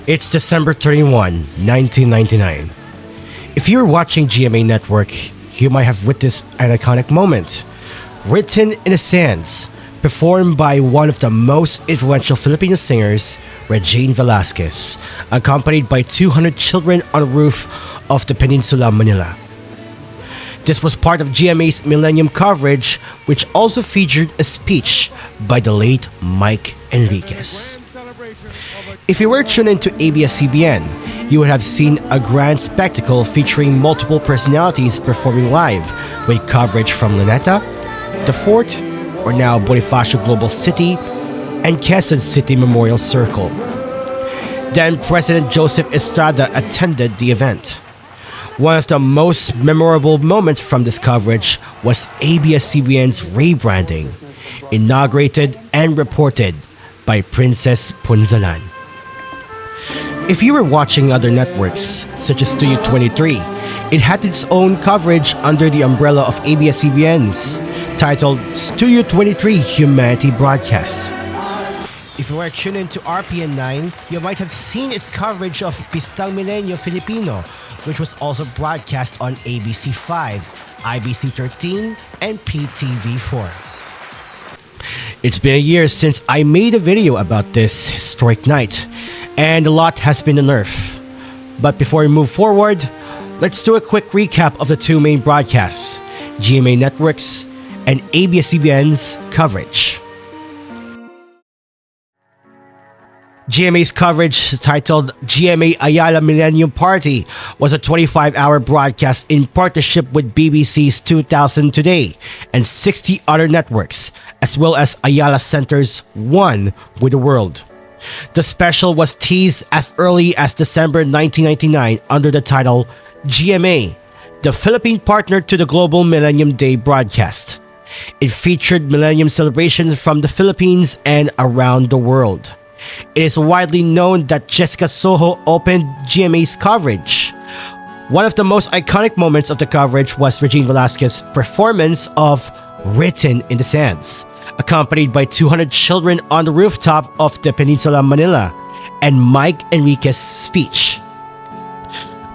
It's December 31, 1999. If you were watching GMA Network, you might have witnessed an iconic moment. Written in the Sands, performed by one of the most influential Filipino singers, Regine Velasquez, accompanied by 200 children on the roof of the Peninsula, Manila. This was part of GMA's Millennium coverage, which also featured a speech by the late Mike Enriquez. If you were tuned into ABS-CBN, you would have seen a grand spectacle featuring multiple personalities performing live, with coverage from Luneta, The Fort, or now Bonifacio Global City, and Quezon City Memorial Circle. Then President Joseph Estrada attended the event. One of the most memorable moments from this coverage was ABS-CBN's rebranding, inaugurated and reported by Princess Punzalan. If you were watching other networks, such as Studio 23, it had its own coverage under the umbrella of ABS-CBN's, titled Studio 23 Humanity Broadcast. If you were tuned into RPN 9, you might have seen its coverage of Pistang Millennium Filipino, which was also broadcast on ABC 5, IBC 13, and PTV 4. It's been a year since I made a video about this historic night, and a lot has been unearthed. But before we move forward, let's do a quick recap of the two main broadcasts, GMA Networks and ABS-CBN's coverage. GMA's coverage, titled GMA Ayala Millennium Party, was a 25-hour broadcast in partnership with BBC's 2000 Today and 60 other networks, as well as Ayala Center's One with the World. The special was teased as early as December 1999 under the title GMA, the Philippine partner to the Global Millennium Day broadcast. It featured Millennium celebrations from the Philippines and around the world. It is widely known that Jessica Soho opened GMA's coverage. One of the most iconic moments of the coverage was Regine Velasquez's performance of Written in the Sands, accompanied by 200 children on the rooftop of the Peninsula, Manila, and Mike Enriquez's speech.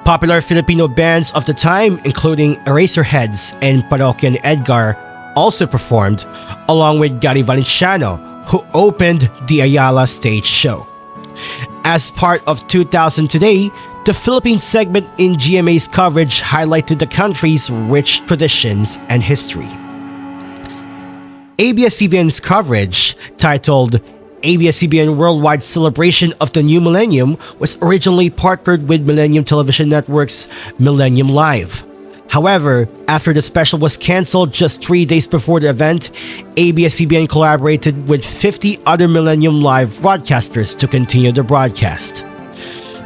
Popular Filipino bands of the time, including Eraserheads and Parokya and Edgar, also performed, along with Gary Valenciano, who opened the Ayala stage show. As part of 2000 Today, the Philippines segment in GMA's coverage highlighted the country's rich traditions and history. ABS-CBN's coverage, titled ABS-CBN Worldwide Celebration of the New Millennium, was originally partnered with Millennium Television Network's Millennium Live. However, after the special was cancelled just 3 days before the event, ABS-CBN collaborated with 50 other Millennium Live broadcasters to continue the broadcast.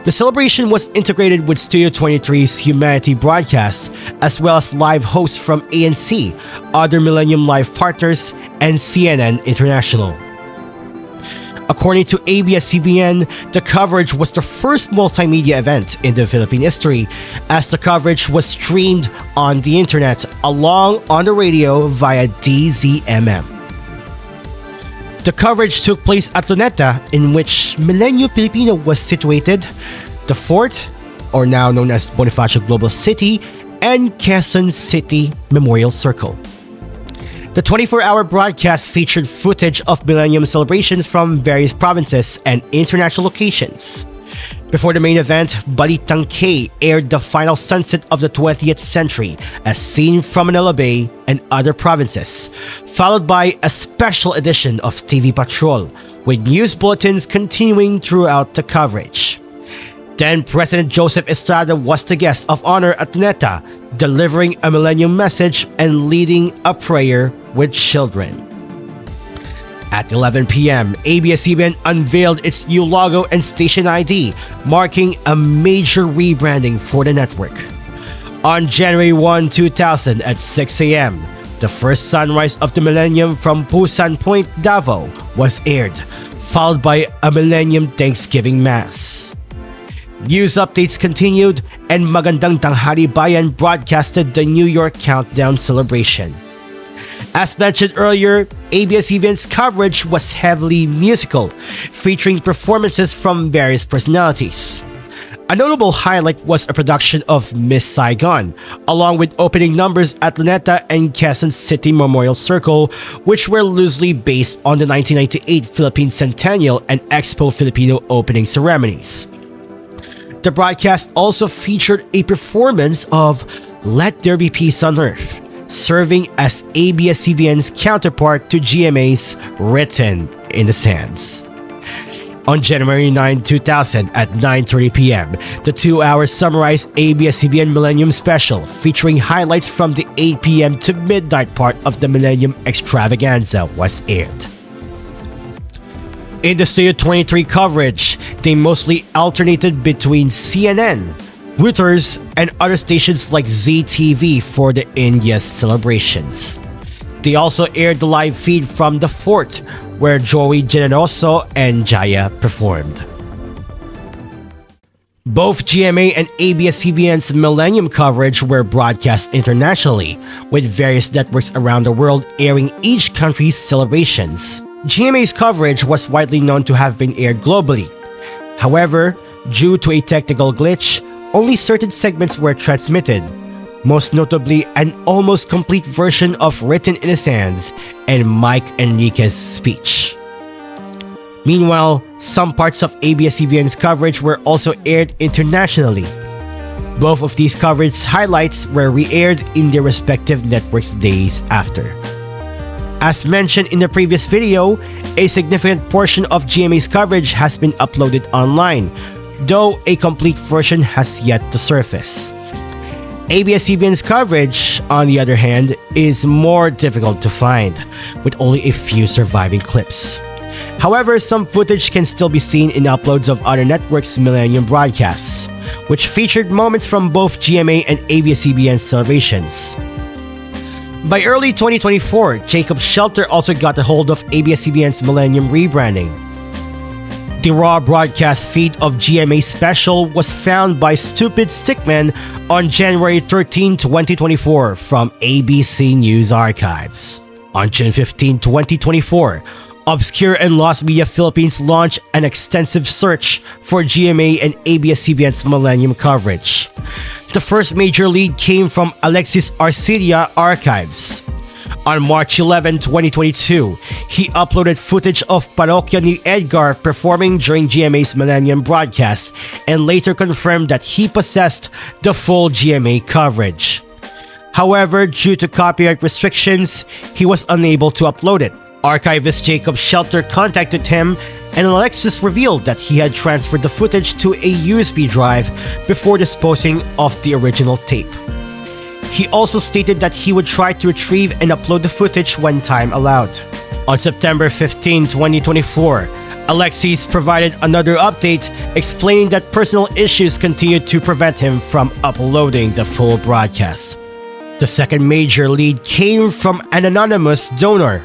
The celebration was integrated with Studio 23's Humanity broadcast, as well as live hosts from ANC, other Millennium Live partners, and CNN International. According to ABS-CBN, the coverage was the first multimedia event in the Philippine history, as the coverage was streamed on the internet along on the radio via DZMM. The coverage took place at Luneta, in which Millennium Filipino was situated, The Fort, or now known as Bonifacio Global City, and Quezon City Memorial Circle. The 24-hour broadcast featured footage of Millennium celebrations from various provinces and international locations. Before the main event, Balitang K aired the final sunset of the 20th century as seen from Manila Bay and other provinces, followed by a special edition of TV Patrol, with news bulletins continuing throughout the coverage. Then President Joseph Estrada was the guest of honor at Luneta, delivering a Millennium message and leading a prayer with children. At 11 p.m., ABS-CBN unveiled its new logo and station ID, marking a major rebranding for the network. On January 1, 2000 at 6 a.m., the first sunrise of the Millennium from Pusan Point, Davao was aired, followed by a Millennium Thanksgiving Mass. News updates continued, and Magandang Tanghali Bayan broadcasted the New York Countdown celebration. As mentioned earlier, ABS-CBN's coverage was heavily musical, featuring performances from various personalities. A notable highlight was a production of Miss Saigon, along with opening numbers at Luneta and Quezon City Memorial Circle, which were loosely based on the 1998 Philippine Centennial and Expo Filipino opening ceremonies. The broadcast also featured a performance of Let There Be Peace on Earth, serving as ABS-CBN's counterpart to GMA's Written in the Sands. On January 9, 2000 at 9:30 p.m., the 2-hour summarized ABS-CBN Millennium Special featuring highlights from the 8 p.m. to midnight part of the Millennium Extravaganza was aired. In the Studio 23 coverage, they mostly alternated between CNN, Reuters, and other stations like ZTV for the India's celebrations. They also aired the live feed from the Fort, where Joey Generoso and Jaya performed. Both GMA and ABS-CBN's Millennium coverage were broadcast internationally, with various networks around the world airing each country's celebrations. GMA's coverage was widely known to have been aired globally. However, due to a technical glitch, only certain segments were transmitted, most notably an almost complete version of Written in the Sands and Mike Enriquez's speech. Meanwhile, some parts of ABS-CBN's coverage were also aired internationally. Both of these coverage highlights were re-aired in their respective networks days after. As mentioned in the previous video, a significant portion of GMA's coverage has been uploaded online, though a complete version has yet to surface. ABS-CBN's coverage, on the other hand, is more difficult to find, with only a few surviving clips. However, some footage can still be seen in uploads of other networks' Millennium broadcasts, which featured moments from both GMA and ABS-CBN celebrations. By early 2024, Jacob Shelter also got a hold of ABS-CBN's Millennium rebranding. The raw broadcast feed of GMA's special was found by Stupid Stickman on January 13, 2024 from ABC News Archives. On June 15, 2024, Obscure and Lost Media Philippines launched an extensive search for GMA and ABS-CBN's Millennium coverage. The first major lead came from Alexis Arcidia Archives. On March 11, 2022, he uploaded footage of Parokya ni Edgar performing during GMA's Millennium broadcast and later confirmed that he possessed the full GMA coverage. However, due to copyright restrictions, he was unable to upload it. Archivist Jacob Shelter contacted him, and Alexis revealed that he had transferred the footage to a USB drive before disposing of the original tape. He also stated that he would try to retrieve and upload the footage when time allowed. On September 15, 2024, Alexis provided another update explaining that personal issues continued to prevent him from uploading the full broadcast. The second major lead came from an anonymous donor.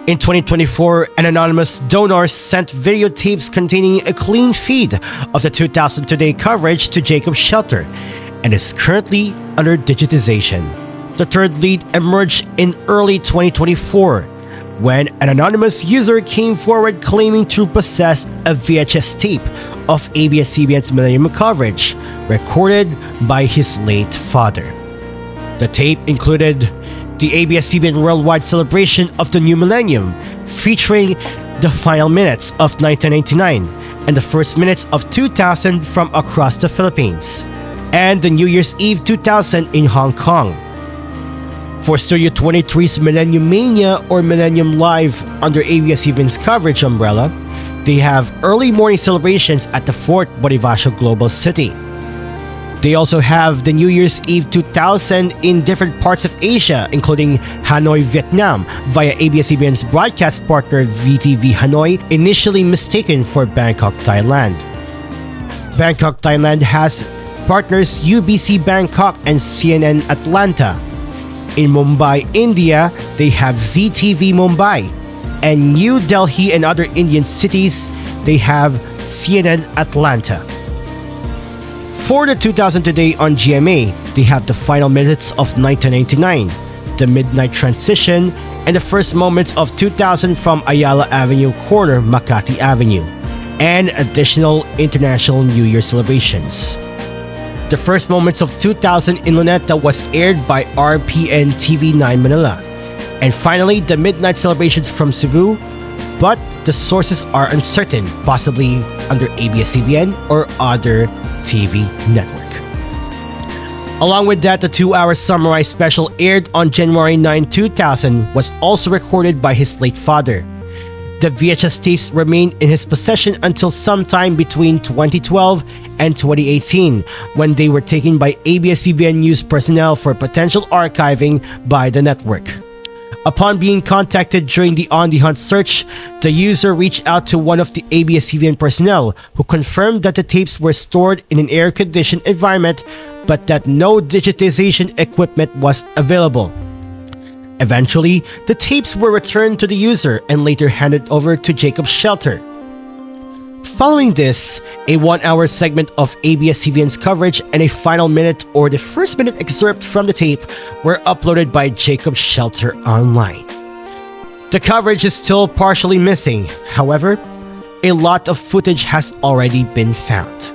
In 2024, an anonymous donor sent videotapes containing a clean feed of the 2000 Today coverage to Jacob Shelter and is currently under digitization. The third lead emerged in early 2024 when an anonymous user came forward claiming to possess a VHS tape of ABS-CBN's Millennium coverage recorded by his late father. The tape included the ABS-CBN worldwide celebration of the new millennium, featuring the final minutes of 1999 and the first minutes of 2000 from across the Philippines, and the New Year's Eve 2000 in Hong Kong. For Studio 23's Millennium Mania or Millennium Live under ABS-CBN's coverage umbrella, they have early morning celebrations at the Fort Bonifacio Global City. They also have the New Year's Eve 2000 in different parts of Asia, including Hanoi, Vietnam, via ABS-CBN's broadcast partner VTV Hanoi, initially mistaken for Bangkok, Thailand. Bangkok, Thailand has partners UBC Bangkok and CNN Atlanta. In Mumbai, India, they have ZTV Mumbai. And New Delhi and other Indian cities, they have CNN Atlanta. For the 2000 Today on GMA, they have the final minutes of 1999, the midnight transition, and the first moments of 2000 from Ayala Avenue corner Makati Avenue, and additional international New Year celebrations. The first moments of 2000 in Luneta was aired by RPN TV9 Manila, and finally the midnight celebrations from Cebu, but the sources are uncertain, possibly under ABS-CBN or other TV network. Along with that, the 2-hour Samurai special aired on January 9, 2000 was also recorded by his late father. The VHS tapes remained in his possession until sometime between 2012 and 2018, when they were taken by ABS-CBN News personnel for potential archiving by the network. Upon being contacted during the On the Hunt search, the user reached out to one of the ABS-CBN personnel, who confirmed that the tapes were stored in an air-conditioned environment, but that no digitization equipment was available. Eventually, the tapes were returned to the user and later handed over to Jacob's shelter. Following this, a 1-hour segment of ABS-CBN's coverage and a final minute or the first minute excerpt from the tape were uploaded by Jacob's shelter online. The coverage is still partially missing, however, a lot of footage has already been found.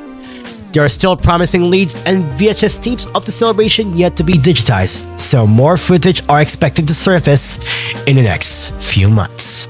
There are still promising leads and VHS tapes of the celebration yet to be digitized, so more footage are expected to surface in the next few months.